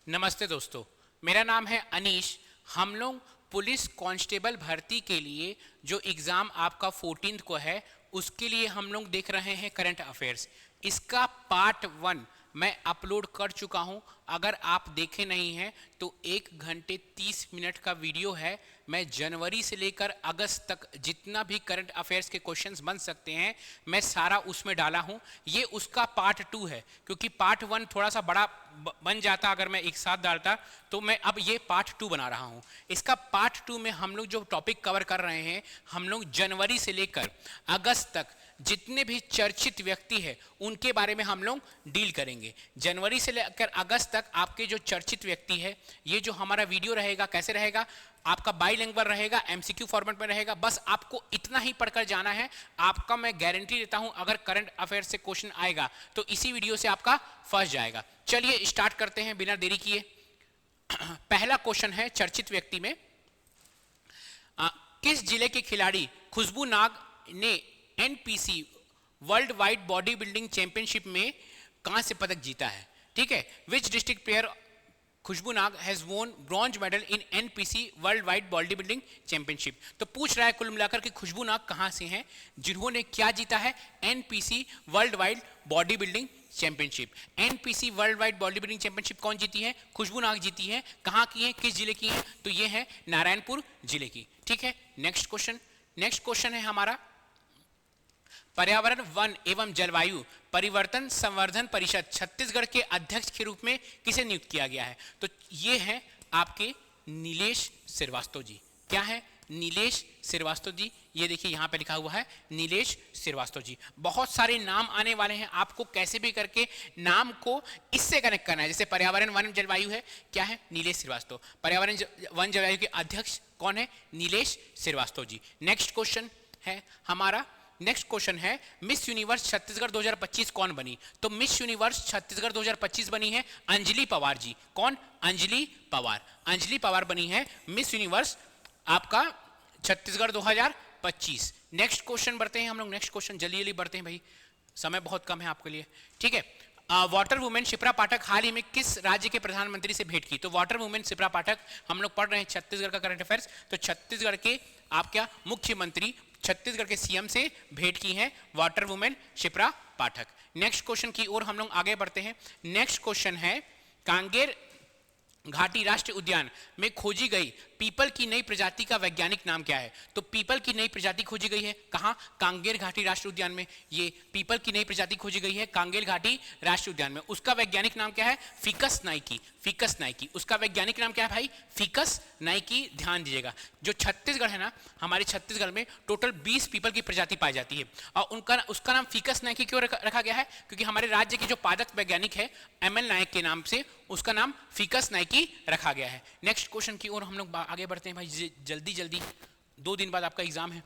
नमस्ते दोस्तों, मेरा नाम है अनीश। हम लोग पुलिस कांस्टेबल भर्ती के लिए जो एग्ज़ाम आपका 14 को है उसके लिए हम लोग देख रहे हैं करंट अफेयर्स। इसका पार्ट 1 मैं अपलोड कर चुका हूं। अगर आप देखे नहीं हैं तो 1 घंटे 30 मिनट का वीडियो है। मैं जनवरी से लेकर अगस्त तक जितना भी करंट अफेयर्स के क्वेश्चंस बन सकते हैं मैं सारा उसमें डाला हूं। ये उसका पार्ट 2 है, क्योंकि पार्ट 1 थोड़ा सा बड़ा बन जाता अगर मैं एक साथ डालता, तो मैं अब ये पार्ट 2 बना रहा हूं। इसका पार्ट 2 में हम लोग जो टॉपिक कवर कर रहे हैं, हम लोग जनवरी से लेकर अगस्त तक जितने भी चर्चित व्यक्ति हैं उनके बारे में हम लोग डील करेंगे। जनवरी से लेकर अगस्त तक आपके जो चर्चित व्यक्ति है, ये जो हमारा वीडियो रहेगा कैसे रहेगा, आपका बाइलिंगुअल रहेगा, एमसीक्यू फॉर्मेट में रहेगा। बस आपको इतना ही पढ़कर जाना है। आपका मैं गारंटी देता हूं अगर करंट अफेयर से क्वेश्चन आएगा तो इसी वीडियो से आपका फंस जाएगा। चलिए स्टार्ट करते हैं बिना देरी किए। पहला क्वेश्चन है चर्चित व्यक्ति में, किस जिले के खिलाड़ी खुशबू नाग ने NPC world wide body building championship में कांस्य पदक जीता है? ठीक है, which district player Khushboo Nag has won bronze medal in NPC world wide body building championship. तो पूछ रहा है कुल मिलाकर कि खुशबू नाग कहां से हैं जिन्होंने क्या जीता है? NPC world wide body building championship. NPC world wide body building championship कौन जीती है? खुशबू नाग जीती है। कहां की है, किस जिले की है? तो ये है नारायणपुर जिले की। ठीक है, नेक्स्ट क्वेश्चन है हमारा, पर्यावरण वन एवं जलवायु परिवर्तन संवर्धन परिषद छत्तीसगढ़ के अध्यक्ष के रूप में किसे नियुक्त किया गया है? तो ये है आपके नीलेश श्रीवास्तव जी। क्या है? नीलेश श्रीवास्तव जी। ये देखिए यहां पे लिखा हुआ है नीलेश श्रीवास्तव जी। बहुत सारे नाम आने वाले हैं, आपको कैसे भी करके नाम को इससे कनेक्ट करना है। जैसे पर्यावरण वन जलवायु है, क्या है? नीलेश श्रीवास्तव। पर्यावरण वन जलवायु के अध्यक्ष कौन है? नीलेश श्रीवास्तव जी। नेक्स्ट क्वेश्चन है हमारा, नेक्स्ट क्वेश्चन है मिस यूनिवर्स छत्तीसगढ़ 2025 कौन बनी? तो मिस यूनिवर्स छत्तीसगढ़ 2025 बनी है अंजलि पवार जी। कौन? अंजलि पवार। अंजलि पवार बनी है मिस यूनिवर्स आपका छत्तीसगढ़ 2025। नेक्स्ट क्वेश्चन बढ़ते हैं हम लोग। नेक्स्ट क्वेश्चन जल्दी जल्दी बढ़ते हैं भाई, समय बहुत कम है आपके लिए। ठीक है, वाटर वुमेन शिप्रा पाठक हाल ही में किस राज्य के प्रधानमंत्री से भेंट की? तो वाटर वुमेन शिप्रा पाठक, हम लोग पढ़ रहे हैं छत्तीसगढ़ का करंट अफेयर्स, तो छत्तीसगढ़ के आपका मुख्यमंत्री छत्तीसगढ़ के सीएम से भेंट की है वाटर वुमेन शिप्रा पाठक। नेक्स्ट क्वेश्चन की ओर हम लोग आगे बढ़ते हैं। नेक्स्ट क्वेश्चन है कांगेर घाटी राष्ट्रीय उद्यान में खोजी गई पीपल की नई प्रजाति का वैज्ञानिक नाम क्या है? तो पीपल की नई प्रजाति खोजी गई है कहां? कांगेर घाटी राष्ट्रीय उद्यान में। ये पीपल की नई प्रजाति खोजी गई है कांगेर घाटी राष्ट्रीय उद्यान में। उसका वैज्ञानिक नाम क्या है? Ficus Nike. फिकस नाइकी उसका वैज्ञानिक नाम क्या है भाई? Ficus Nike. ध्यान दीजिएगा, जो छत्तीसगढ़ है ना, हमारे छत्तीसगढ़ में टोटल 20 पीपल की प्रजाति पाई जाती है और उसका नाम फिकस नाइकी क्यों रखा गया है? क्योंकि हमारे राज्य के जो पादप वैज्ञानिक है एमएल नायक के नाम से उसका नाम फिकस नाइकी रखा गया है। नेक्स्ट क्वेश्चन की ओर हम लोग आगे बढ़ते हैं भाई, जल्दी जल्दी, 2 दिन बाद आपका एग्जाम है।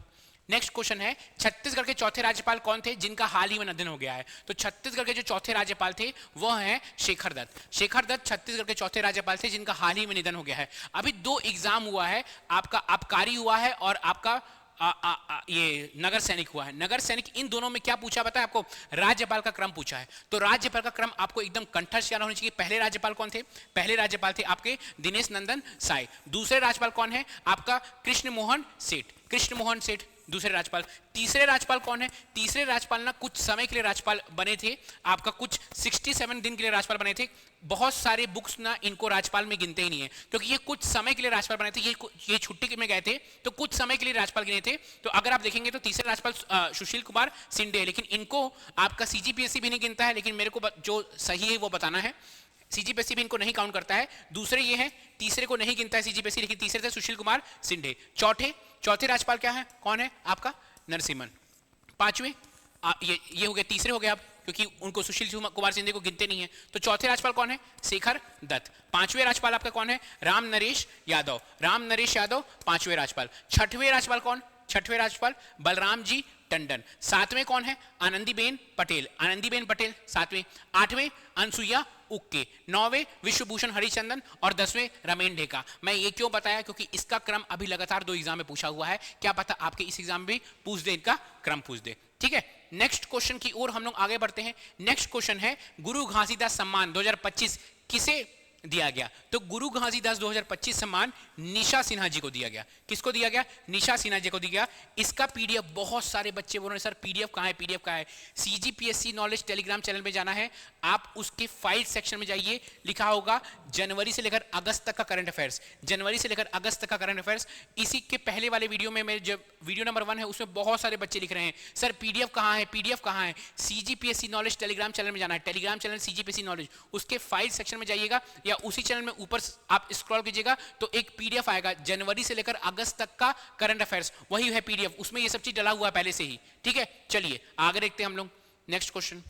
नेक्स्ट क्वेश्चन है छत्तीसगढ़ के चौथे राज्यपाल कौन थे जिनका हाल ही में निधन हो गया है? तो छत्तीसगढ़ के जो चौथे राज्यपाल थे वो हैं शेखर दत्त। शेखर दत्त छत्तीसगढ़ के चौथे राज्यपाल थे जिनका हाल ही में निधन हो गया है। अभी 2 एग्जाम हुआ है, आपका आबकारी हुआ है और आपका ये नगर सैनिक हुआ है। नगर सैनिक, इन दोनों में क्या पूछा पता है आपको? राज्यपाल का क्रम पूछा है। तो राज्यपाल का क्रम आपको एकदम कंठस्थ याद होना चाहिए। पहले राज्यपाल कौन थे? पहले राज्यपाल थे आपके दिनेश नंदन साय। दूसरे राज्यपाल कौन है? आपका कृष्ण मोहन सेठ। कृष्ण मोहन सेठ दूसरे राज्यपाल। तीसरे राज्यपाल कौन है? तीसरे राज्यपाल ना कुछ समय के लिए राज्यपाल बने थे, आपका कुछ 67 दिन के लिए राज्यपाल बने थे। बहुत सारे बुक्स ना इनको राज्यपाल में गिनते ही नहीं है, क्योंकि ये कुछ समय के लिए राज्यपाल बने थे। ये छुट्टी में गए थे तो कुछ समय के लिए राज्यपाल गिने थे। तो अगर आप देखेंगे तो तीसरे राज्यपाल सुशील कुमार शिंदे है, लेकिन इनको आपका सीजीपीएससी भी नहीं गिनता है। लेकिन मेरे को जो सही है वो बताना है, सीजीपीएससी भी इनको नहीं काउंट करता है। दूसरे ये है, तीसरे को नहीं गिनता है सीजीपीएससी, लेकिन तीसरे थे सुशील कुमार शिंदे। चौथे राज्यपाल क्या है? कौन है आपका? नरसिम्हन। पांचवें ये हो गए, तीसरे हो गए आप, क्योंकि उनको सुशील कुमार शिंदे को गिनते नहीं है। तो चौथे राज्यपाल कौन है? शेखर दत्त। पांचवें राज्यपाल आपका कौन है? राम नरेश यादव। राम नरेश यादव पांचवें राज्यपाल। छठवें राज्यपाल कौन? छठवें राज्यपाल बलराम जी टंडन। सातवें कौन है? आनंदीबेन पटेल। आनंदीबेन पटेल सातवें। आठवें अनसुईया उक्के। नौवें विश्वभूषण हरिचंदन और 10वें रमेन ढेका। मैं ये क्यों बताया? क्योंकि इसका क्रम अभी लगातार 2 एग्जाम में पूछा हुआ है। क्या पता आपके इस एग्जाम में भी पूछ दे, इनका क्रम पूछ दे। ठीक है, नेक्स्ट क्वेश्चन की ओर हम लोग आगे बढ़ते हैं। नेक्स्ट क्वेश्चन है गुरु घासीदास सम्मान 2025 किसे दिया गया। तो गुरु घासीदास 2025 सम्मान निशा सिन्हा जी को दिया गया। किसको दिया गया? निशा सिन्हा जी को दिया गया। इसका पीडीएफ बहुत सारे बच्चे बोल रहे हैं सर पीडीएफ कहाँ है, पीडीएफ कहाँ है? सीजीपीएससी नॉलेज टेलीग्राम चैनल में जाना है, आप उसके फाइल सेक्शन में जाइए, लिखा होगा जनवरी से लेकर अगस्त तक का करंट अफेयर्स, जनवरी से लेकर अगस्त तक का करंट अफेयर्स। इसी के पहले वाले वीडियो में मैं जब वीडियो नंबर 1 है उसमें बहुत सारे बच्चे लिख रहे हैं सर पीडीएफ कहाँ है, पीडीएफ कहाँ है? सीजीपीएससी नॉलेज टेलीग्राम चैनल में जाना है, टेलीग्राम चैनल सीजीपीएससी नॉलेज, उसके फाइल सेक्शन में जाइएगा या उसी चैनल में ऊपर आप स्क्रॉल कीजिएगा तो एक पीडीएफ आएगा जनवरी से लेकर अगस्त तक का करंट अफेयर्स, वही है पीडीएफ, उसमें ये सब चीज डला हुआ है पहले से ही। ठीक है, चलिए आगे देखते हैं हम लोग। नेक्स्ट क्वेश्चन,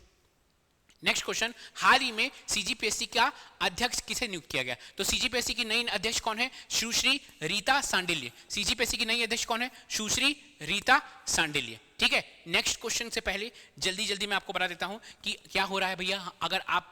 नेक्स्ट क्वेश्चन, हाल ही में सीजीपीएससी का अध्यक्ष किसे नियुक्त किया गया? तो सीजीपीएससी की नई अध्यक्ष कौन है? सुश्री रीता सांडिल्य। सीजीपीएससी की नई अध्यक्ष कौन है? सुश्री रीता सांडिल्य। ठीक है, नेक्स्ट क्वेश्चन से पहले जल्दी जल्दी मैं आपको बता देता हूं कि क्या हो रहा है भैया। अगर आप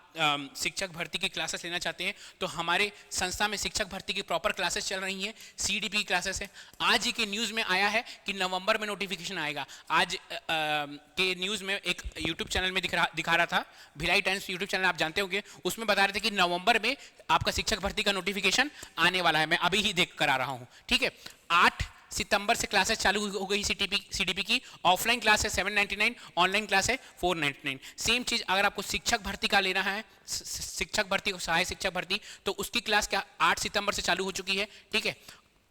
शिक्षक भर्ती की क्लासेस लेना चाहते हैं तो हमारे संस्था में शिक्षक भर्ती की प्रॉपर क्लासेस चल रही हैं, सीडीपी की क्लासेस है। आज ही के न्यूज़ में आया है कि नवंबर में नोटिफिकेशन आएगा। आज के न्यूज़ में एक यूट्यूब चैनल में दिखा रहा था, भिलाई टाइम्स यूट्यूब चैनल आप जानते होंगे, उसमें बता रहे थे कि नवंबर में आपका शिक्षक भर्ती का नोटिफिकेशन आने वाला है। मैं अभी ही देख कर आ रहा हूँ। ठीक है, 8 सितंबर से क्लासेस चालू हो गई सीडीपी की। ऑफलाइन क्लास है 799, ऑनलाइन क्लास है 499। सेम चीज अगर आपको शिक्षक भर्ती का लेना है, शिक्षक भर्ती, सहायक शिक्षक भर्ती, तो उसकी क्लास क्या 8 सितंबर से चालू हो चुकी है। ठीक है,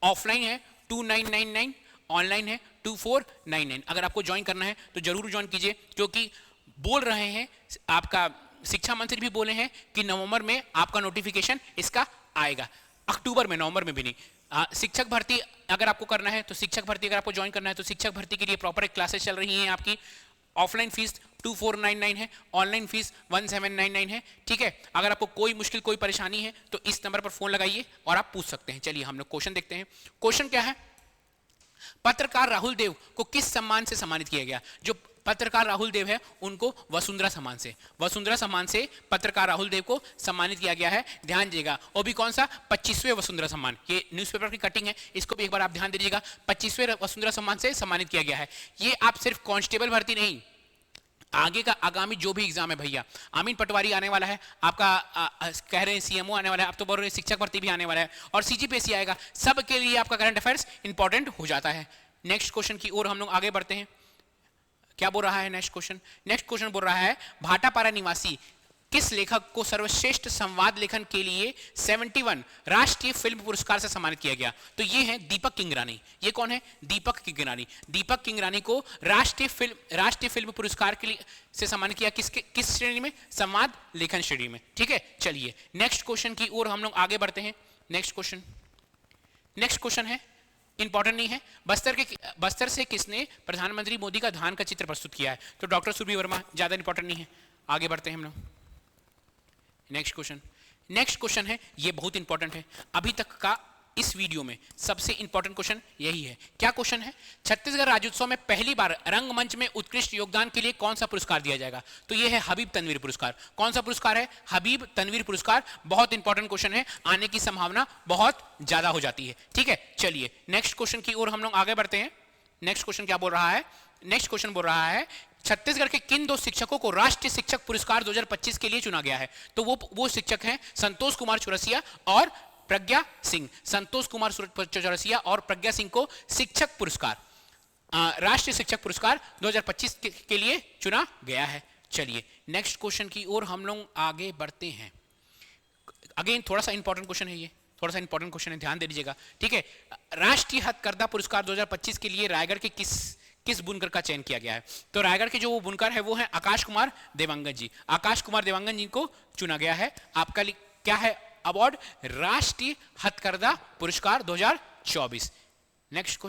ऑफलाइन है 2999, ऑनलाइन है 2499। अगर आपको ज्वाइन करना है तो जरूर ज्वाइन कीजिए, क्योंकि बोल रहे हैं आपका शिक्षा मंत्री भी बोले हैं कि नवंबर में आपका नोटिफिकेशन इसका आएगा, अक्टूबर में, नवंबर में भी नहीं। शिक्षक भर्ती अगर आपको करना है तो शिक्षक भर्ती अगर आपको ज्वाइन करना है तो शिक्षक भर्ती के लिए प्रॉपर क्लासेस चल रही हैं आपकी। ऑफलाइन फीस 2499 है, ऑनलाइन फीस 1799 है। ठीक है, अगर आपको कोई मुश्किल कोई परेशानी है तो इस नंबर पर फोन लगाइए और आप पूछ सकते हैं। चलिए हम लोग क्वेश्चन देखते हैं। क्वेश्चन क्या है? पत्रकार राहुल देव को किस सम्मान से सम्मानित किया गया? जो पत्रकार राहुल देव है उनको वसुंधरा सम्मान से, वसुंधरा सम्मान से पत्रकार राहुल देव को सम्मानित किया गया है। ध्यान दीजिएगा, वो भी कौन सा? 25वें वसुंधरा सम्मान। ये न्यूज़पेपर की कटिंग है, इसको भी एक बार आप ध्यान दीजिएगा। 25वें वसुंधरा सम्मान से सम्मानित किया गया है। ये आप सिर्फ कांस्टेबल भर्ती नहीं, आगे का आगामी जो भी एग्जाम है भैया, अमीन पटवारी आने वाला है आपका, कह रहे हैं सीएमओ आने वाला है, आप तो बोल रहे हैं शिक्षक भर्ती भी आने वाला है, और सीजीपीएससी आएगा, सब के लिए आपका करंट अफेयर्स इंपॉर्टेंट हो जाता है। नेक्स्ट क्वेश्चन की ओर हम लोग आगे बढ़ते हैं। क्या बोल रहा है नेक्स्ट क्वेश्चन? नेक्स्ट क्वेश्चन बोल रहा है भाटापारा निवासी किस लेखक को सर्वश्रेष्ठ संवाद लेखन के लिए 71 राष्ट्रीय फिल्म पुरस्कार से सम्मानित किया गया? तो ये है दीपक किंगरानी। ये कौन है? दीपक किंगरानी। दीपक किंगरानी को राष्ट्रीय फिल्म पुरस्कार के लिए से सम्मानित किया, किस श्रेणी में? संवाद लेखन श्रेणी में। ठीक है, चलिए नेक्स्ट क्वेश्चन की ओर हम लोग आगे बढ़ते हैं। नेक्स्ट क्वेश्चन है, इंपॉर्टेंट नहीं है, बस्तर से किसने प्रधानमंत्री मोदी का धान का चित्र प्रस्तुत किया है? तो डॉक्टर सुरभि वर्मा। ज्यादा इंपॉर्टेंट नहीं है, आगे बढ़ते हैं हम लोग। नेक्स्ट क्वेश्चन है, ये बहुत इंपॉर्टेंट है, अभी तक का इस वीडियो में सबसे इंपॉर्टेंट क्वेश्चन यही है। क्या क्वेश्चन है? छत्तीसगढ़ राज्योत्सव में पहली बार रंगमंच में उत्कृष्ट योगदान के लिए कौन सा पुरस्कार दिया जाएगा? तो यह है हबीब तनवीर पुरस्कार। कौन सा पुरस्कार है? हबीब तनवीर पुरस्कार। बहुत इंपॉर्टेंट क्वेश्चन है, आने की संभावना बहुत ज्यादा हो जाती है। ठीक है, चलिए नेक्स्ट क्वेश्चन की ओर हम लोग आगे बढ़ते हैं। नेक्स्ट क्वेश्चन क्या बोल रहा है? नेक्स्ट क्वेश्चन बोल रहा है छत्तीसगढ़ के किन 2 शिक्षकों को राष्ट्रीय शिक्षक पुरस्कार 2025 के लिए चुना गया है? तो वो शिक्षक हैं संतोष कुमार चौरसिया और प्रज्ञा सिंह। संतोष कुमार चौरसिया और प्रज्ञा सिंह को शिक्षक पुरस्कार, राष्ट्रीय शिक्षक पुरस्कार 2025 के लिए चुना गया है। चलिए नेक्स्ट क्वेश्चन की ओर हम लोग आगे बढ़ते हैं। अगेन थोड़ा सा इंपॉर्टेंट क्वेश्चन है, ये थोड़ा सा इंपॉर्टेंट क्वेश्चन है, ध्यान दे दीजिएगा। ठीक है, राष्ट्रीय हथकरघा पुरस्कार 2025 के लिए रायगढ़ के किस बुनकर का चयन किया गया है? तो रायगढ़ के जो वो बुनकर है वो है आकाश कुमार देवांगन जी। आकाश कुमार देवांगन जी को चुना गया है। आपका क्या है अवार्ड? राष्ट्रीय हथकरघा पुरस्कार 2024। नेक्स्ट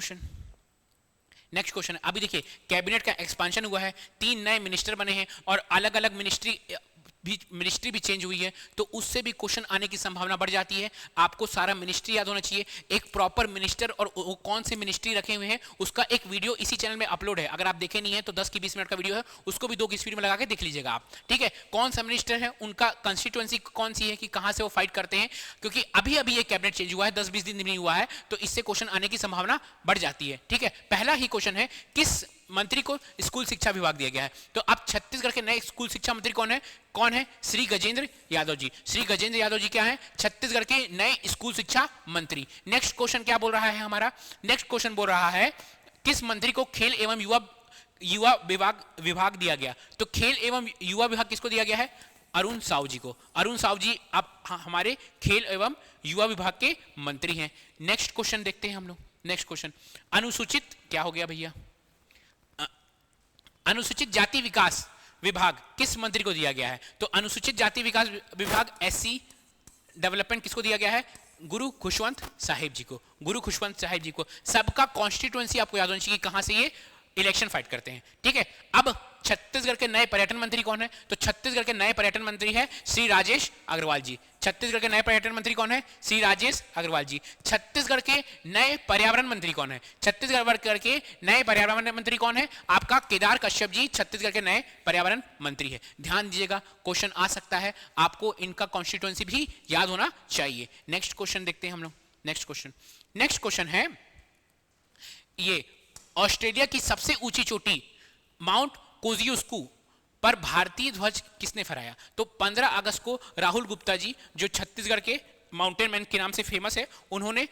क्वेश्चन अभी देखिए, कैबिनेट का एक्सपांशन हुआ है, 3 नए मिनिस्टर बने हैं और अलग अलग मिनिस्ट्री भी चेंज हुई है, तो उससे भी क्वेश्चन आने की संभावना बढ़ जाती है। आपको सारा मिनिस्ट्री याद होना चाहिए, एक प्रॉपर मिनिस्टर और वो कौन से मिनिस्ट्री रखे हुए हैं उसका एक वीडियो इसी चैनल में अपलोड है। अगर आप देखे नहीं है तो 10 की 20 मिनट का वीडियो है, उसको भी 2 की स्पीड में लगा के देख लीजिएगा आप। ठीक है, कौन सा मिनिस्टर है, उनका कंस्टिट्यूएंसी कौन सी है, कि कहां से वो फाइट करते हैं, क्योंकि अभी ये कैबिनेट चेंज हुआ है, 10-20 दिन नहीं हुआ है, तो इससे क्वेश्चन आने की संभावना बढ़ जाती है। ठीक है, पहला ही क्वेश्चन है, किस मंत्री को स्कूल शिक्षा विभाग दिया गया है। तो अब छत्तीसगढ़ के नए स्कूल शिक्षा मंत्री कौन है? कौन है? श्री गजेंद्र यादव जी। श्री गजेंद्र यादव जी क्या है? छत्तीसगढ़ के नए स्कूल शिक्षा मंत्री। नेक्स्ट क्वेश्चन क्या बोल रहा है हमारा? नेक्स्ट क्वेश्चन बोल रहा है किस मंत्री को खेल एवं युवा विभाग दिया गया? तो खेल एवं युवा विभाग किसको दिया गया है? अरुण साव जी को। अरुण साव जी अब हमारे खेल एवं युवा विभाग के मंत्री हैं। नेक्स्ट क्वेश्चन देखते हैं हम लोग। नेक्स्ट क्वेश्चन, अनुसूचित क्या हो गया भैया? अनुसूचित जाति विकास विभाग किस मंत्री को दिया गया है? तो अनुसूचित जाति विकास विभाग एससी डेवलपमेंट किसको दिया गया है? गुरु खुशवंत साहिब जी को। गुरु खुशवंत साहिब जी को। सबका कॉन्स्टिट्यूएंसी आपको याद होनी चाहिए कहां से ये इलेक्शन फाइट करते हैं, ठीक है। अब छत्तीसगढ़ के नए पर्यटन मंत्री कौन है? तो छत्तीसगढ़ के नए पर्यटन मंत्री है श्री राजेश अग्रवाल जी। छत्तीसगढ़ के नए पर्यटन मंत्री कौन है? श्री राजेश अग्रवाल जी। छत्तीसगढ़ के नए पर्यावरण मंत्री कौन है? छत्तीसगढ़ के नए पर्यावरण मंत्री कौन है? आपका केदार कश्यप जी छत्तीसगढ़ के नए पर्यावरण मंत्री है। ध्यान दीजिएगा, क्वेश्चन आ सकता है, आपको इनका कॉन्स्टिट्यूएंसी भी याद होना चाहिए। नेक्स्ट क्वेश्चन देखते हैं हम लोग। नेक्स्ट क्वेश्चन है ये, ऑस्ट्रेलिया की सबसे ऊंची चोटी माउंट कोजियोस्कू पर भारतीय ध्वज किसने फहराया? तो 15 अगस्त को राहुल गुप्ता जी, जो छत्तीसगढ़ के माउंटेन मैन के नाम से फेमस है, उन्होंने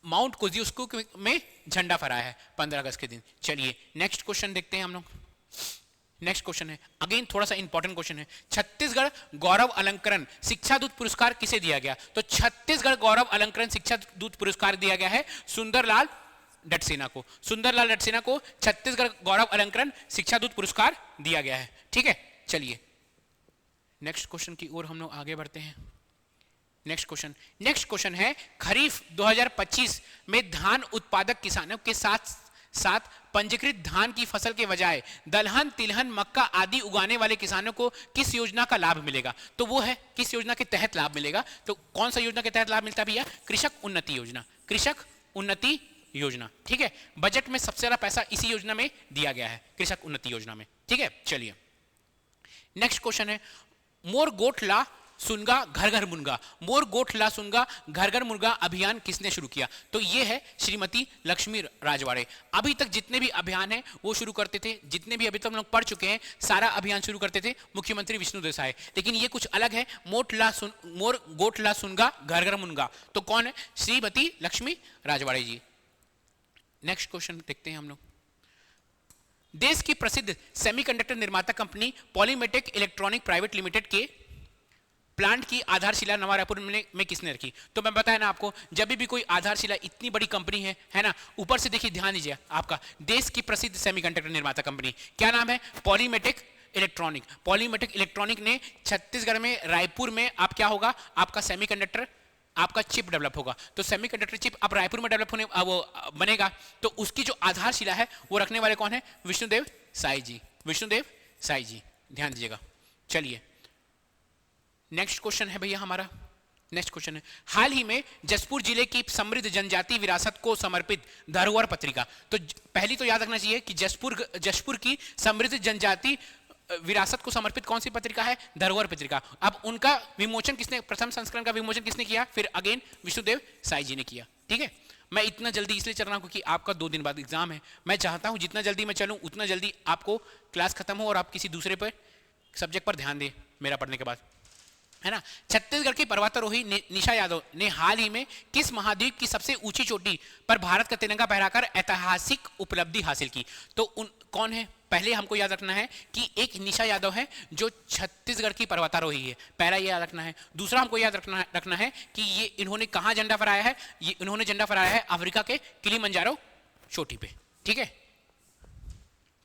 माउंट कोजियोस्कू में झंडा फहराया है 15 अगस्त के दिन। चलिए नेक्स्ट क्वेश्चन देखते हैं हम लोग। नेक्स्ट क्वेश्चन है अगेन थोड़ा सा इंपॉर्टेंट क्वेश्चन है, छत्तीसगढ़ गौरव अलंकरण शिक्षा दूत पुरस्कार किसे दिया गया? तो छत्तीसगढ़ गौरव अलंकरण शिक्षा दूत पुरस्कार दिया गया है सुंदरलाल डटसेना को। सुंदरलाल डटसेना को छत्तीसगढ़ गौरव अलंकरण शिक्षा दूत पुरस्कार दिया गया है, ठीक है। चलिए नेक्स्ट क्वेश्चन की ओर हम लोग आगे बढ़ते हैं। नेक्स्ट क्वेश्चन है, खरीफ 2025 में धान उत्पादक किसानों के साथ पंजीकृत धान की फसल के बजाय दलहन, तिलहन, मक्का आदि उगाने वाले किसानों को किस योजना का लाभ मिलेगा? तो वो है किस योजना के तहत लाभ मिलेगा? तो कौन सा योजना के तहत लाभ मिलता है भैया? कृषक उन्नति योजना। कृषक उन्नति योजना, ठीक है। बजट में सबसे ज्यादा पैसा इसी योजना में दिया गया है, कृषक उन्नति योजना में, ठीक है। चलिए नेक्स्ट क्वेश्चन है, मोर गोठ ला सुनगा घर घर मुनगा। मोर गोठ ला सुनगा घर घर मुनगा अभियान किसने शुरू किया? तो ये है श्रीमती लक्ष्मी राजवाड़े। अभी तक जितने भी अभियान हैं वो शुरू करते थे, जितने भी अभी तक हम लोग पढ़ चुके हैं सारा अभियान शुरू करते थे मुख्यमंत्री विष्णुदेव साय। लेकिन ये कुछ अलग है, मोर गोठ ला सुनगा घर घर मुनगा। तो कौन है? श्रीमती लक्ष्मी राजवाड़े जी। नेक्स्ट क्वेश्चन देखते हैं हम लोग। देश की प्रसिद्ध सेमीकंडक्टर निर्माता कंपनी पॉलीमेटिक इलेक्ट्रॉनिक प्राइवेट लिमिटेड के प्लांट की आधारशिला नवा रायपुर में किसने रखी? तो मैं बताया ना आपको, जब भी कोई आधारशिला, इतनी बड़ी कंपनी है ना, ऊपर से देखिए, ध्यान दीजिए, आपका देश की प्रसिद्ध सेमीकंडक्टर निर्माता कंपनी क्या नाम है? पॉलीमेटिक इलेक्ट्रॉनिक। पॉलीमेटिक इलेक्ट्रॉनिक ने छत्तीसगढ़ में रायपुर में आप क्या होगा, आपका सेमीकंडक्टर, आपका चिप डेवलप होगा। तो सेमीकंडक्टर चिप अब रायपुर में डेवलप होने वो बनेगा, तो उसकी जो आधारशिला है वो रखने वाले कौन है? विष्णुदेव साय जी। विष्णुदेव साय जी, ध्यान दीजिएगा। चलिए नेक्स्ट क्वेश्चन है भैया हमारा। नेक्स्ट क्वेश्चन है, हाल ही में जसपुर जिले की समृद्ध जनजाति विरासत को समर्पित धरोहर पत्रिका। तो पहली तो याद रखना चाहिए कि जसपुर की समृद्ध जनजाति विरासत को समर्पित कौन सी पत्रिका है? धरोहर पत्रिका। अब उनका विमोचन किसने, प्रथम संस्करण का विमोचन किसने किया? फिर अगेन विष्णुदेव साय जी ने किया, ठीक है। मैं इतना जल्दी इसलिए चल रहा हूं क्योंकि आपका 2 दिन बाद एग्जाम है। मैं चाहता हूं जितना जल्दी मैं चलूं उतना जल्दी आपको क्लास खत्म हो और आप किसी दूसरे पर सब्जेक्ट पर ध्यान दें मेरा पढ़ने के बाद, है ना। छत्तीसगढ़ की पर्वतारोही निशा यादव ने हाल ही में किस महाद्वीप की सबसे ऊंची चोटी पर भारत का तिरंगा फहराकर ऐतिहासिक उपलब्धि हासिल की? तो कौन है? पहले हमको याद रखना है कि एक निशा यादव है जो छत्तीसगढ़ की पर्वतारोही है, पहला ये याद रखना है। दूसरा हमको याद रखना है कि ये इन्होंने कहां झंडा फहराया है? ये इन्होंने झंडा फहराया है अफ्रीका के किलिमंजारो चोटी पे, ठीक है।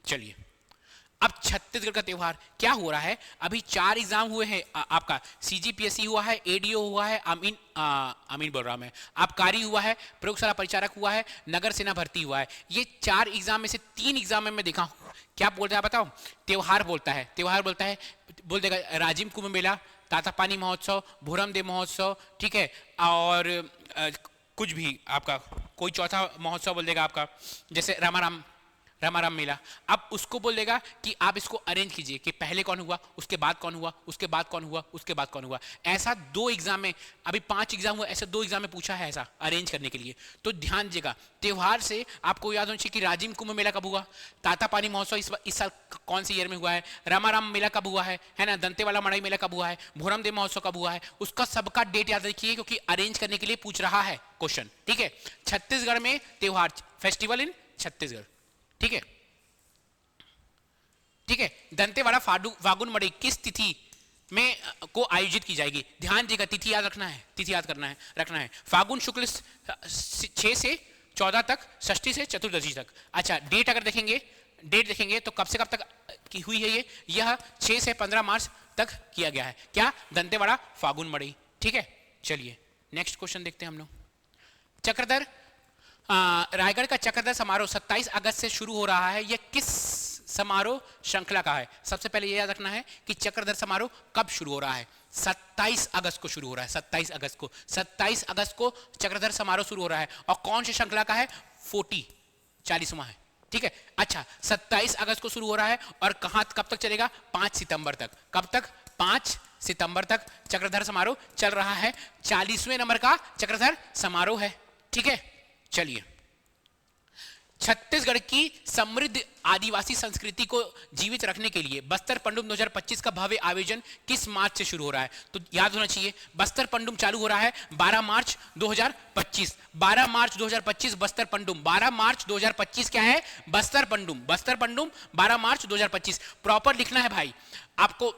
चलिए अब छत्तीसगढ़ का त्योहार क्या हो रहा है? अभी 4 एग्जाम हुए हैं, आपका CGPSC हुआ है, ADO हुआ है, आमीन बोल रहा मैं, आबकारी हुआ है, प्रयोगशाला परिचारक हुआ है, नगर सेना भर्ती हुआ है। ये 4 एग्जाम में से 3 एग्जाम में मैं देखा हूं क्या बोलता है बताओ? त्योहार बोलता है, बोल देगा राजिम कुंभ मेला, तातापानी महोत्सव, भोरम देव महोत्सव, ठीक है, और कुछ भी आपका कोई चौथा महोत्सव बोल देगा आपका, जैसे रामाराम रामाराम मेला। अब उसको बोल देगा कि आप इसको अरेंज कीजिए कि पहले कौन हुआ, उसके बाद कौन हुआ, उसके बाद कौन हुआ, उसके बाद कौन हुआ। ऐसा 2 एग्जाम में, अभी 5 एग्जाम हुआ, ऐसे 2 एग्जाम में पूछा है ऐसा अरेंज करने के लिए। तो ध्यान दीजिएगा, त्योहार से आपको याद होना चाहिए कि राजिम कुंभ मेला कब हुआ, तातापानी महोत्सव इस साल कौन सी ईयर में हुआ है, रामाराम मेला कब हुआ है ना, दंतेवाड़ा मड़ई मेला कब हुआ है, भोरम देव महोत्सव कब हुआ है, उसका सबका डेट याद रखिए क्योंकि अरेंज करने के लिए पूछ रहा है क्वेश्चन। ठीक है, छत्तीसगढ़ में त्योहार, फेस्टिवल इन छत्तीसगढ़। ठीक है, ठीक है। दंतेवाड़ा फागुन मड़ई किस तिथि में को आयोजित की जाएगी? ध्यान देगा, तिथि याद रखना है, तिथि याद रखना है। फागुन शुक्ल 6 से 14 तक, षष्ठी से चतुर्दशी तक। अच्छा, डेट अगर देखेंगे तो कब से कब तक की हुई है ये? यह 6 से 15 मार्च तक किया गया है। क्या? दंतेवाड़ा फागुन मड़ई। ठीक है, चलिए नेक्स्ट क्वेश्चन देखते हैं हम लोग। चक्रधर रायगढ़ का चक्रधर समारोह 27 अगस्त से शुरू हो रहा है, यह किस समारोह श्रृंखला का है? सबसे पहले यह याद रखना है कि चक्रधर समारोह कब शुरू हो रहा है? 27 अगस्त को शुरू हो रहा है। 27 अगस्त को चक्रधर समारोह शुरू हो रहा है। और कौन सी श्रृंखला का है? 40वां है। ठीक है, अच्छा 27 अगस्त को शुरू हो रहा है और कब तक चलेगा? 5 सितंबर तक। कब तक? 5 सितंबर तक चक्रधर समारोह चल रहा है। 40वें नंबर का चक्रधर समारोह है। ठीक है, चलिए। छत्तीसगढ़ की समृद्ध आदिवासी संस्कृति को जीवित रखने के लिए बस्तर पंडुम 2025 का भव्य आयोजन किस मार्च से शुरू हो रहा है? तो याद होना चाहिए, बस्तर पंडुम चालू हो रहा है 12 मार्च 2025। 12 मार्च 2025 बस्तर पंडुम। 12 मार्च 2025 क्या है? बस्तर पंडुम। 12 मार्च 2025 प्रॉपर लिखना है भाई आपको।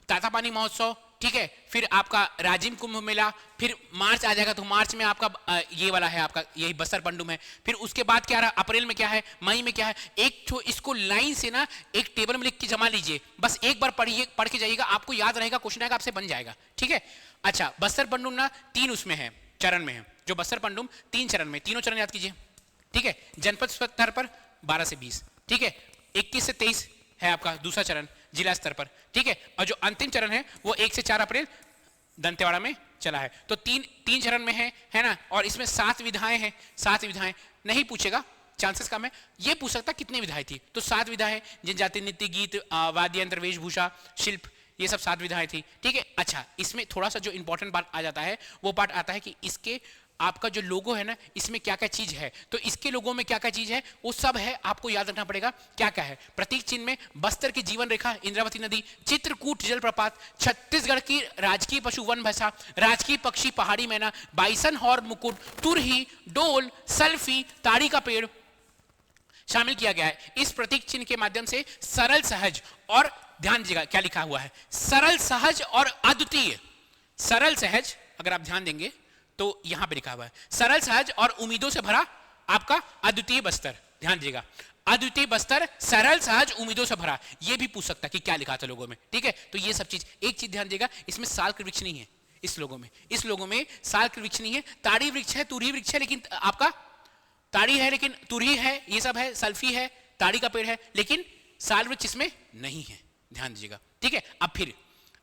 तातापानी महोत्सव, ठीक है, फिर आपका राजिम कुंभ मेला, फिर मार्च आ जाएगा तो मार्च में आपका ये वाला है, आपका यही बस्तर पंडुम है। फिर उसके बाद क्या रहा? अप्रैल में क्या है, मई में क्या है? एक तो इसको लाइन से ना एक टेबल में लिख के जमा लीजिए, बस एक बार पढ़ के जाइएगा, आपको याद रहेगा, क्वेश्चन आएगा आपसे बन जाएगा। ठीक है, अच्छा बस्तर पंडुम ना 3 उसमें है, चरण में है। जो बस्तर पंडुम 3 चरण में, तीनों चरण याद कीजिए। ठीक है, जनपद स्तर पर 12 से 20, ठीक है, 21 से 23 है आपका दूसरा चरण जिला स्तर पर। ठीक है, और जो अंतिम चरण है वो 1 से 4 अप्रैल दंतेवाड़ा में चला है। तो तीन चरण में है ना, और इसमें 7 विधाएं हैं। 7 विधाएं नहीं पूछेगा, चांसेस कम है। ये पूछ सकता कितनी विधाएं थी, तो 7 विधाएं, जनजाति नृत्य, गीत, वाद्य यंत्र, वेशभूषा, शिल्प, ये सब 7 विधाएं थी। ठीक है, अच्छा इसमें थोड़ा सा जो इंपॉर्टेंट पार्ट आ जाता है वो पार्ट आता है कि इसके आपका जो लोगो है ना, इसमें क्या क्या चीज है, तो इसके लोगो में क्या क्या चीज है वो सब है, आपको याद रखना पड़ेगा क्या क्या है। प्रतीक चिन्ह में बस्तर की जीवन रेखा, इंद्रावती नदी, चित्रकूट जलप्रपात, छत्तीसगढ़ की राजकीय पशु वन भैंसा, राजकीय पक्षी पहाड़ी मैना, बाइसन हॉर्न मुकुट, तुरही, डोल, सल्फी, ताड़ी का पेड़ शामिल किया गया है। इस प्रतीक चिन्ह के माध्यम से सरल, सहज और ध्यान दीजिएगा क्या लिखा हुआ है, सरल, सहज और अद्वितीय। सरल सहज, अगर आप ध्यान देंगे तो यहां पे लिखा हुआ है सरल, सहज और उम्मीदों से भरा आपका अद्वितीय बस्तर। ध्यान दीजिएगा, अद्वितीय बस्तर, सरल, सहज, उम्मीदों से भरा। ये भी पूछ सकता कि क्या लिखा था लोगों में। ठीक है, तो ये सब चीज, एक चीज ध्यान दीजिएगा, इसमें साल के वृक्ष नहीं है। इस लोगों में साल के वृक्ष नहीं है। ताड़ी वृक्ष है, तुरही वृक्ष है, लेकिन आपका ताड़ी है लेकिन तुरही है, ये सब है, सल्फी है, ताड़ी का पेड़ है, लेकिन साल वृक्ष इसमें नहीं है। ध्यान दीजिएगा। ठीक है, अब फिर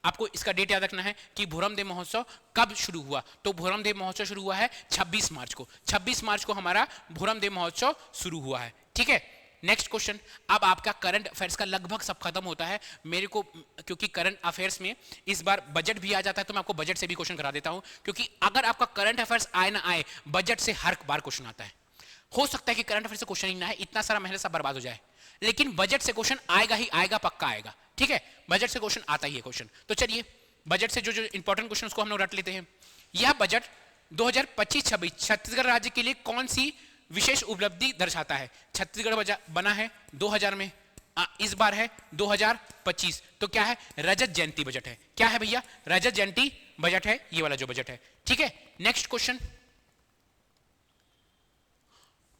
आपको इसका डेट याद रखना है कि भोरम देव महोत्सव कब शुरू हुआ। तो भोरम देव महोत्सव शुरू हुआ है 26 मार्च को। 26 मार्च को हमारा भोरम देव महोत्सव शुरू हुआ है। ठीक है, नेक्स्ट क्वेश्चन। अब आपका करंट अफेयर्स का लगभग सब खत्म होता है मेरे को, क्योंकि करंट अफेयर्स में इस बार बजट भी आ जाता है, तो मैं आपको बजट से भी क्वेश्चन करा देता हूं, क्योंकि अगर आपका करंट अफेयर्स आए ना आए, बजट से हर बार क्वेश्चन आता है। हो सकता है कि करंट अफेयर्स से क्वेश्चन ही ना है, इतना सारा मेहनत सब बर्बाद हो जाए, लेकिन बजट से क्वेश्चन आएगा ही आएगा, पक्का आएगा। ठीक है, बजट से क्वेश्चन आता ही है क्वेश्चन। तो चलिए बजट से जो जो इंपॉर्टेंट क्वेश्चन उसको हम लोग रट लेते हैं। यह बजट 2025-26 छत्तीसगढ़ राज्य के लिए कौन सी विशेष उपलब्धि दर्शाता है? छत्तीसगढ़ बना है 2000 में, इस बार है 2025, तो क्या है? रजत जयंती बजट है। क्या है भैया? रजत जयंती बजट है, ये वाला जो बजट है। ठीक है, नेक्स्ट क्वेश्चन।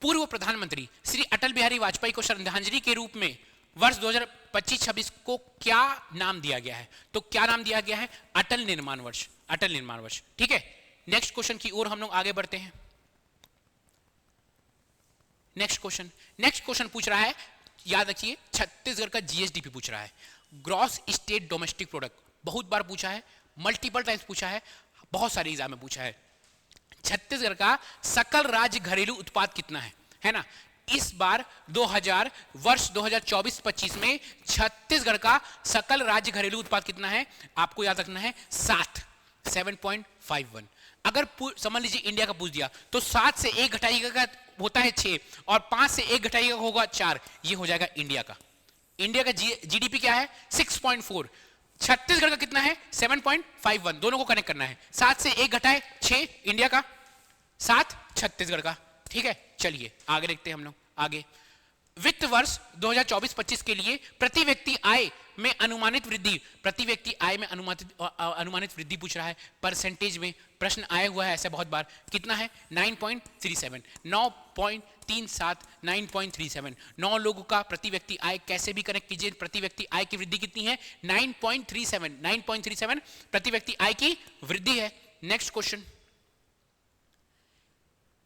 पूर्व प्रधानमंत्री श्री अटल बिहारी वाजपेयी को श्रद्धांजलि के रूप में वर्ष 2025-26 को क्या नाम दिया गया है? तो क्या नाम दिया गया है? अटल निर्माण वर्ष। अटल निर्माण वर्ष। ठीक है, नेक्स्ट क्वेश्चन की ओर हम लोग आगे बढ़ते हैं। नेक्स्ट क्वेश्चन पूछ रहा है, याद रखिए, छत्तीसगढ़ का जीएसडीपी पूछ रहा है, ग्रॉस स्टेट डोमेस्टिक प्रोडक्ट। बहुत बार पूछा है, मल्टीपल टाइम्स पूछा है, बहुत सारे एग्जाम में पूछा है। छत्तीसगढ़ का सकल राज्य घरेलू उत्पाद कितना है ना? इस बार वर्ष 2024-25 में छत्तीसगढ़ का सकल राज्य घरेलू उत्पाद कितना है? आपको याद रखना है 7.51। अगर समझ लीजिए इंडिया का पूछ दिया तो 7 से 1 घटाइएगा का होता है 6 और 5 से 1 घटाइएगा होगा 4, ये हो जाएगा इंडिया का। इंडिया का जीडीपी क्या है? 6.4। छत्तीसगढ़ का कितना है? 7.51। दोनों को कनेक्ट करना है। 7 से 1 घटाए 6 इंडिया का, 7 छत्तीसगढ़ का। ठीक है, चलिए आगे देखते हैं हम लोग। आगे वित्त वर्ष 2024-25 के लिए प्रति व्यक्ति आय में अनुमानित वृद्धि, प्रति व्यक्ति आय में अनुमानित वृद्धि पूछ रहा है परसेंटेज में, प्रश्न आया हुआ है ऐसा बहुत बार। कितना है? 9.37, 9.37, 9.37। 9 लोगों का प्रति व्यक्ति आय कैसे भी कनेक्ट कीजिए, प्रति व्यक्ति आय की वृद्धि कितनी है? 9.37, 9.37 प्रति व्यक्ति आय की वृद्धि है।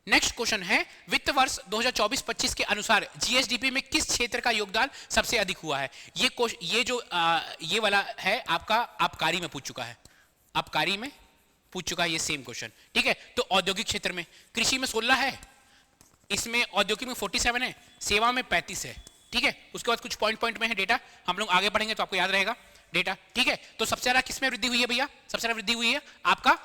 नेक्स्ट क्वेश्चन है वित्त वर्ष 2024-25 के अनुसार जीएसडीपी में किस क्षेत्र का योगदान सबसे अधिक हुआ है? ये वाला है आपका आबकारी में पूछ चुका है, आबकारी में पूछ चुका है ये सेम क्वेश्चन। ठीक है, तो औद्योगिक क्षेत्र में कृषि में 16 है, इसमें औद्योगिक में 47 है, सेवा में 35 है। ठीक है, उसके बाद कुछ पॉइंट में है डेटा, हम लोग आगे बढ़ेंगे तो आपको याद रहेगा डेटा। ठीक है, तो सबसे ज्यादा किसमें वृद्धि हुई है भैया? सबसे ज्यादा वृद्धि हुई है आपका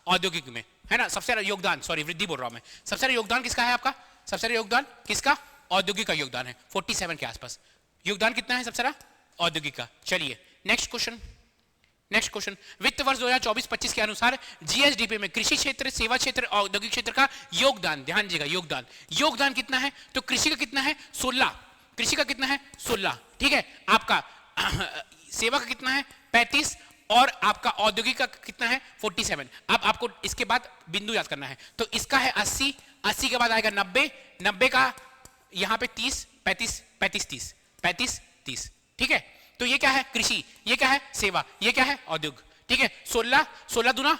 औद्योगिक में, है ना। सबसे ज्यादा योगदान, सॉरी वृद्धि बोल रहा हूं मैं, सबसे ज्यादा योगदान किसका है आपका? सबसे ज्यादा योगदान किसका? औद्योगिक का योगदान है, 47 के आसपास योगदान कितना है सबसे ज्यादा? औद्योगिक का। चलिए नेक्स्ट क्वेश्चन वित्त वर्ष 2024-25 के अनुसार जीएसडीपी में कृषि क्षेत्र, सेवा क्षेत्र, औद्योगिक क्षेत्र का योगदान, ध्यान दीजिएगा योगदान कितना है? तो कृषि का कितना है? 16। कृषि का कितना है? 16। ठीक है, आपका सेवा का कितना है? 35 और आपका औद्योगिक का कितना है? 47। अब आपको इसके बाद बिंदु याद करना है, तो इसका है 80, 80 के बाद आएगा 90, 90 का यहां पे 30, 35, 35, 30, 35, 30। ठीक है, तो ये क्या है? कृषि, ये क्या है? सेवा, ये क्या है? औद्योगिक। ठीक है, 16 दूना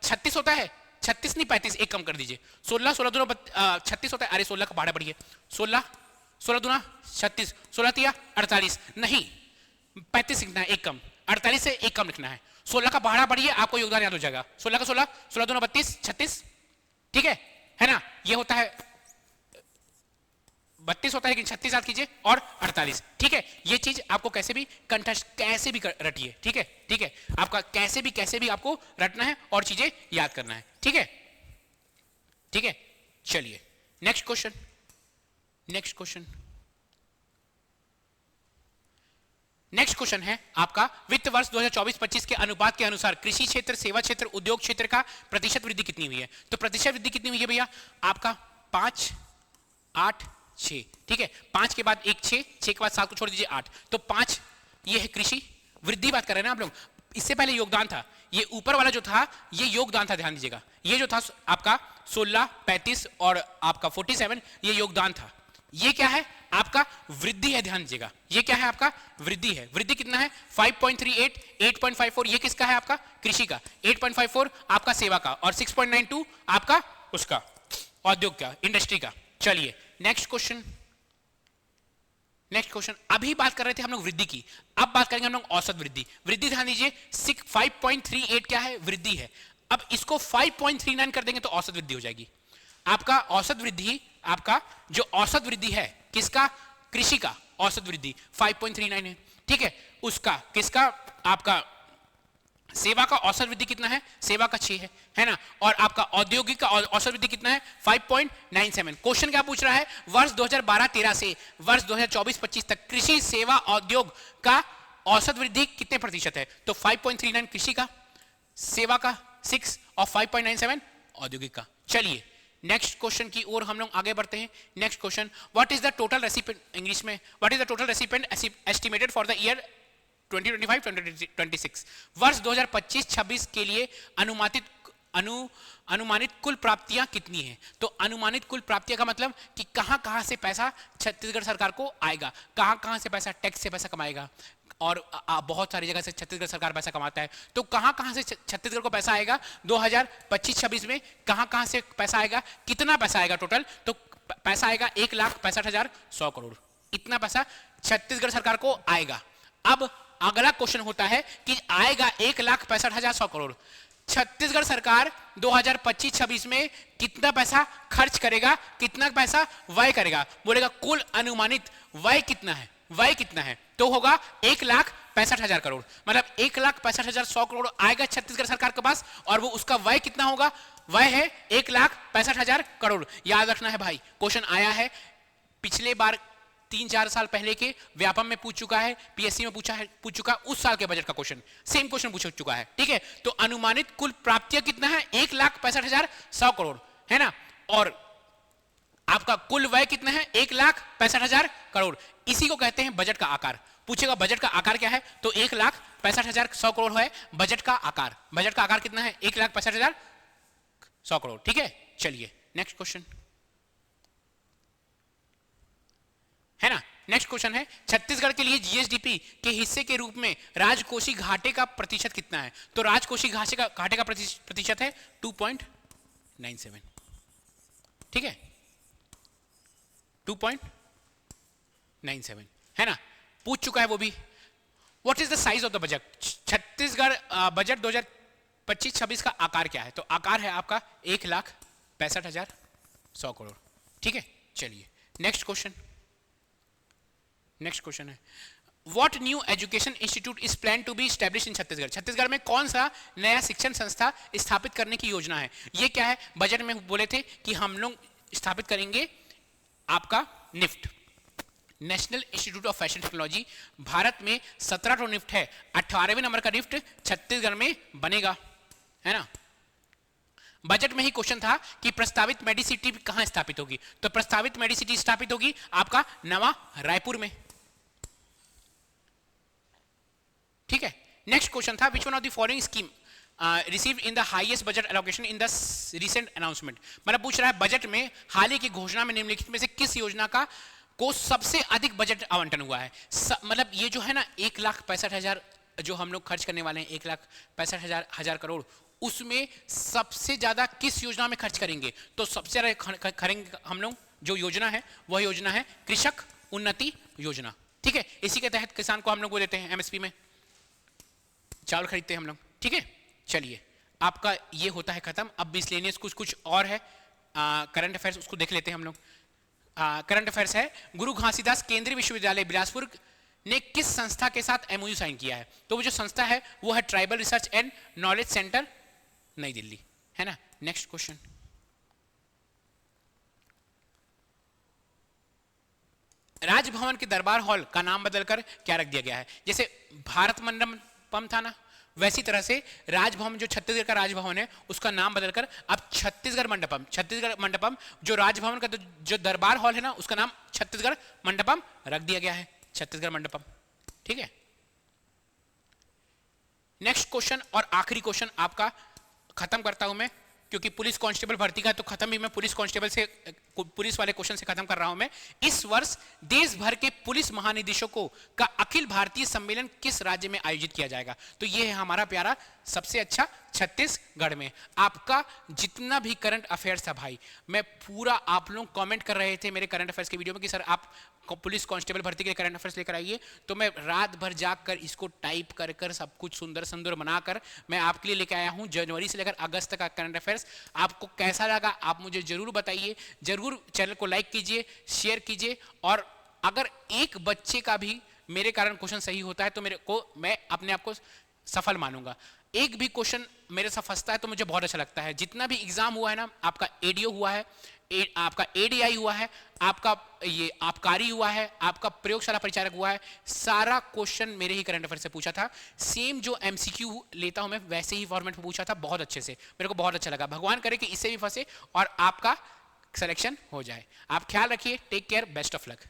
36 होता है, 36 नहीं 35, एक कम कर दीजिए। 16 दूना 36 होता है, अरे 16 का भाड़ा बढ़िए, 16 दूना 36, 16 तिया 48, नहीं 35 लिखना है, एक कम, 48 से एक कम लिखना है। 16 का भाड़ा बढ़िए, आपको योगदान याद हो जाएगा। 16 का 16 दूना 32, 36। ठीक है ना, ये होता है 32 होता है, लेकिन 36 याद कीजिए और 48। ठीक है, ये चीज आपको कैसे भी कंठस्थ कैसे भी रटिए। ठीक है, आपका कैसे भी आपको रटना है और चीजें याद करना है। ठीक है, चलिए नेक्स्ट क्वेश्चन है आपका वित्त वर्ष 2024-25 के अनुपात के अनुसार कृषि क्षेत्र, सेवा क्षेत्र, उद्योग क्षेत्र का प्रतिशत वृद्धि कितनी हुई है? तो प्रतिशत वृद्धि कितनी हुई है भैया? आपका 5, 8, 6। ठीक है, 5 के बाद 1 6 के बाद 7 को छोड़ दीजिए 8, तो 5 ये है कृषि वृद्धि बात कर रहे हैं ना आप लोग। इससे पहले योगदान था, ये ऊपर वाला जो था ये योगदान था, ध्यान दीजिएगा। ये जो था आपका 16, 35 और आपका 47 ये योगदान था। ये क्या है? आपका वृद्धि है, ध्यान दीजिएगा। ये क्या है? आपका वृद्धि है। वृद्धि कितना है? 5.38, 8.54 ये किसका है? आपका कृषि का। 8.54 आपका सेवा का और 6.92 आपका उसका औद्योग का, इंडस्ट्री का। चलिए नेक्स्ट क्वेश्चन। अभी बात कर रहे थे हम लोग वृद्धि की, अब बात करेंगे हम लोग औसत वृद्धि। वृद्धि ध्यान दीजिए 5.38 क्या है? वृद्धि है। अब इसको 5.39 कर देंगे तो औसत वृद्धि हो जाएगी। आपका औसत वृद्धि, आपका जो औसत वृद्धि है किसका? कृषि का औसत वृद्धि 5.39 है। ठीक है, उसका किसका? आपका सेवा का औसत वृद्धि कितना है? सेवा का 6 है ना। और आपका औद्योगिक का औसत वृद्धि कितना है? 5.97। क्वेश्चन क्या पूछ रहा है? वर्ष 2012-13 से वर्ष 2024-25 तक कृषि, सेवा, उद्योग का औसत वृद्धि कितने प्रतिशत है? तो 5.39 कृषि का, सेवा का 6 और 5.97 औद्योगिक का। चलिए नेक्स्ट क्वेश्चन की ओर हम लोग आगे बढ़ते हैं। Next question, what is the total recipient, English में what is the total recipient estimated for the year 2025-26? वर्ष 2025-26 के लिए अनुमानित कुल प्राप्तियां कितनी हैं? तो अनुमानित कुल प्राप्तियां का मतलब कि कहां से पैसा छत्तीसगढ़ सरकार को आएगा, कहां से पैसा टैक्स से पैसा कमाएगा, और बहुत सारी जगह से छत्तीसगढ़ सरकार पैसा कमाता है। तो कहां से छत्तीसगढ़ को पैसा आएगा 2025-26 में? कहां से पैसा आएगा? कितना पैसा आएगा टोटल? तो पैसा आएगा 1,65,100 करोड़। इतना पैसा छत्तीसगढ़ सरकार को आएगा। अब अगला क्वेश्चन होता है कि आएगा 1,65,100 करोड़। छत्तीसगढ़ सरकार 2025-26 में कितना पैसा खर्च करेगा, कितना पैसा व्यय करेगा? बोलेगा कुल अनुमानित व्यय कितना है, व्यय कितना है? तो होगा 1,65,000 करोड़। मतलब 1,65,100 करोड़ आएगा छत्तीसगढ़ सरकार के पास, और वो उसका व्यय कितना होगा? व्यय है 1,65,000 करोड़। याद रखना है भाई, क्वेश्चन आया है पिछले बार 3-4 साल पहले के व्यापम में पूछ चुका है, पीएससी में पूछ चुका उस साल के बजट का क्वेश्चन, सेम क्वेश्चन पूछ चुका है। ठीक है, तो अनुमानित कुल प्राप्तियां कितना है? 1,65,100 करोड़ है ना, और आपका कुल व्यय कितना है? 1,65,000 करोड़। इसी को कहते हैं बजट का आकार। पूछेगा बजट का आकार क्या है, तो 1,65,100 करोड़ है बजट का आकार। बजट का आकार कितना है? 1,65,100 करोड़। ठीक है, चलिए नेक्स्ट क्वेश्चन है ना। नेक्स्ट क्वेश्चन है छत्तीसगढ़ के लिए जीएसडीपी के हिस्से के रूप में राजकोषीय घाटे का प्रतिशत कितना है? तो राजकोषीय घाटे का प्रतिशत है 2.97। ठीक है, 2.97 है ना, पूछ चुका है वो भी। What is the size of the budget? Chhattisgarh budget 2025-26 का आकार क्या है? तो आकार है आपका 1,65,100 करोड़। ठीक है, चलिए नेक्स्ट क्वेश्चन है what new education institute is plan to be established in Chhattisgarh? Chhattisgarh में कौन सा नया शिक्षण संस्था स्थापित करने की योजना है? ये क्या है? बजट में बोले थे कि हम लोग स्थापित करेंगे आपका NIFT, national institute of fashion technology. Bharat में 17 ठो निफ्ट है, 18वें नंबर का निफ्ट छत्तीसगढ़ में बनेगा, है ना। बजट में ही क्वेश्चन था कि प्रस्तावित मेडिसिटी कहां स्थापित होगी? तो प्रस्तावित मेडिसिटी स्थापित होगी आपका नवा रायपुर में। ठीक है, नेक्स्ट क्वेश्चन था which one of the following scheme received in the highest budget allocation in the recent announcement? मतलब पूछ रहा है बजट में हाल ही की घोषणा में निम्नलिखित में से किस योजना का को सबसे अधिक बजट आवंटन हुआ है? मतलब ये जो है ना 1,65,000 जो हम लोग खर्च करने वाले हैं, 1,65,000 करोड़, उसमें सबसे ज्यादा किस योजना में खर्च करेंगे? तो सबसे ज्यादा करेंगे हम लोग जो योजना है वह योजना है कृषक उन्नति योजना। ठीक है, इसी के तहत किसान को हम लोग वो देते हैं, एमएसपी में चावल खरीदते हैं हम लोग। ठीक है, चलिए आपका ये होता है खत्म। अब मिसलेनियस कुछ और है, करंट अफेयर्स, उसको देख लेते हैं हम लोग। करंट अफेयर्स है गुरु घासीदास केंद्रीय विश्वविद्यालय बिलासपुर ने किस संस्था के साथ एमओयू साइन किया है? तो वो जो संस्था है वो है tribal research and knowledge centre नई दिल्ली, है ना। नेक्स्ट क्वेश्चन, राजभवन के दरबार हॉल का नाम बदलकर क्या रख दिया गया है? जैसे भारत मंडपम था ना, वैसी तरह से राजभवन जो छत्तीसगढ़ का राजभवन है उसका नाम बदलकर अब छत्तीसगढ़ मंडपम जो राजभवन का जो दरबार हॉल है ना उसका नाम छत्तीसगढ़ मंडपम रख दिया गया है, छत्तीसगढ़ मंडपम। ठीक है, नेक्स्ट क्वेश्चन और आखिरी क्वेश्चन आपका खत्म करता हूं मैं, क्योंकि पुलिस कांस्टेबल भर्ती का तो खत्म ही मैं पुलिस वाले क्वेश्चन से खत्म कर रहा हूं मैं। इस वर्ष देश भर के पुलिस महानिदेशकों का अखिल भारतीय सम्मेलन किस राज्य में आयोजित किया जाएगा? तो ये है हमारा प्यारा सबसे अच्छा छत्तीसगढ़ में। आपका जितना भी करंट अफेयर्स था भाई, मैं पूरा, आप लोग कमेंट कर रहे थे मेरे करंट अफेयर्स के वीडियो में कि सर आप पुलिस कांस्टेबल भर्ती के करंट अफेयर्स लेकर आइए, तो मैं रात भर जाकर इसको टाइप कर सब कुछ सुंदर बनाकर मैं आपके लिए लेकर आया हूं जनवरी से लेकर अगस्त तक का करंट अफेयर्स। आपको कैसा लगा आप मुझे जरूर बताइए, जरूर चैनल को लाइक कीजिए, शेयर कीजिए, और अगर एक बच्चे का भी मेरे कारण क्वेश्चन सही होता है तो मैं अपने आप को सफल मानूंगा। एक भी क्वेश्चन मेरे साथ फंसता है तो मुझे बहुत अच्छा लगता है। जितना भी एग्जाम हुआ है ना, आपका एडीओ हुआ है, आपका एडीआई हुआ है, आपका ये आबकारी हुआ है, आपका प्रयोगशाला परिचारक हुआ है, सारा क्वेश्चन मेरे ही करंट अफेयर से पूछा था। सेम जो एमसीक्यू लेता हूं मैं वैसे ही फॉर्मेट में पूछा था, बहुत अच्छे से, मेरे को बहुत अच्छा लगा। भगवान करे कि इससे भी फंसे और आपका सिलेक्शन हो जाए। आप ख्याल रखिए, take care, best of luck.